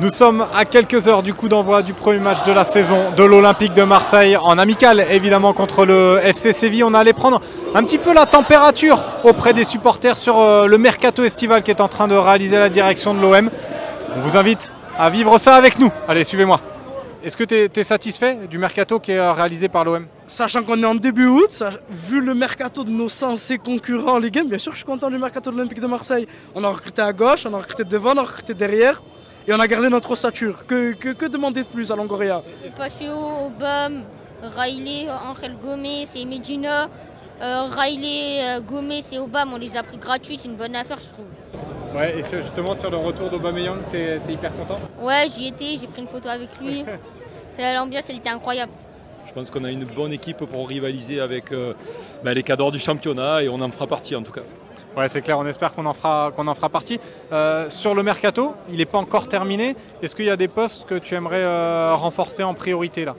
Nous sommes à quelques heures du coup d'envoi du premier match de la saison de l'Olympique de Marseille, en amical évidemment contre le FC Séville. On allait prendre un petit peu la température auprès des supporters sur le mercato estival qui est en train de réaliser la direction de l'OM. On vous invite à vivre ça avec nous. Allez, suivez-moi. Est-ce que tu es satisfait du mercato qui est réalisé par l'OM? Sachant qu'on est en début août, vu le mercato de nos censés concurrents en Ligue 1, bien sûr que je suis content du mercato de l'Olympique de Marseille. On a recruté à gauche, on a recruté devant, on a recruté derrière. Et on a gardé notre ossature. Que demander de plus à Longoria? Pacho, Obama, Riley, Angel Gomez et Medina. Riley, Gomez et Obama, on les a pris gratuits, c'est une bonne affaire je trouve. Ouais, et justement sur le retour d'Aubameyang, t'es hyper content? Ouais, j'y étais, j'ai pris une photo avec lui. L'ambiance elle était incroyable. Je pense qu'on a une bonne équipe pour rivaliser avec les cadors du championnat et on en fera partie en tout cas. Ouais, c'est clair, on espère qu'on en fera partie. Sur le mercato, il n'est pas encore terminé. Est-ce qu'il y a des postes que tu aimerais renforcer en priorité là?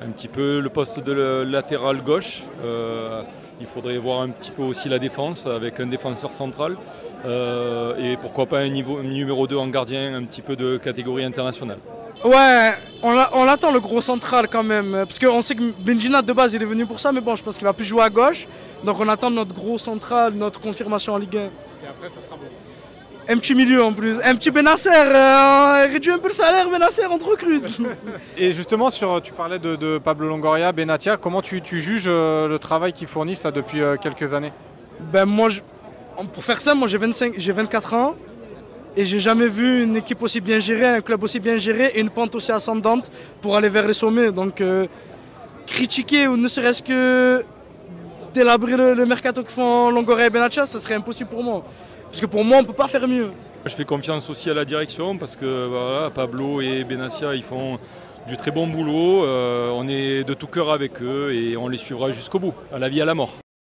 Un petit peu le poste de latéral gauche. Il faudrait voir un petit peu aussi la défense avec un défenseur central. Et pourquoi pas un numéro 2 en gardien, un petit peu de catégorie internationale. Ouais, on attend le gros central quand même. Parce qu'on sait que Benjina de base il est venu pour ça, mais bon, je pense qu'il va plus jouer à gauche. Donc on attend notre gros central, notre confirmation en Ligue 1. Et après, ce sera bon. Un petit milieu en plus, un petit Benasser, réduit un peu le salaire, Benasser, on te recrute. Et justement, tu parlais de Pablo Longoria, Benatia, comment tu juges le travail qu'ils fournissent là, depuis quelques années? Ben moi, pour faire ça, moi j'ai 24 ans. Et j'ai jamais vu une équipe aussi bien gérée, un club aussi bien géré et une pente aussi ascendante pour aller vers les sommets. Donc critiquer ou ne serait-ce que délabrer le mercato que font Longoria et Benatia, ça serait impossible pour moi. Parce que pour moi, on ne peut pas faire mieux. Je fais confiance aussi à la direction parce que voilà, Pablo et Benassia ils font du très bon boulot. On est de tout cœur avec eux et on les suivra jusqu'au bout, à la vie à la mort.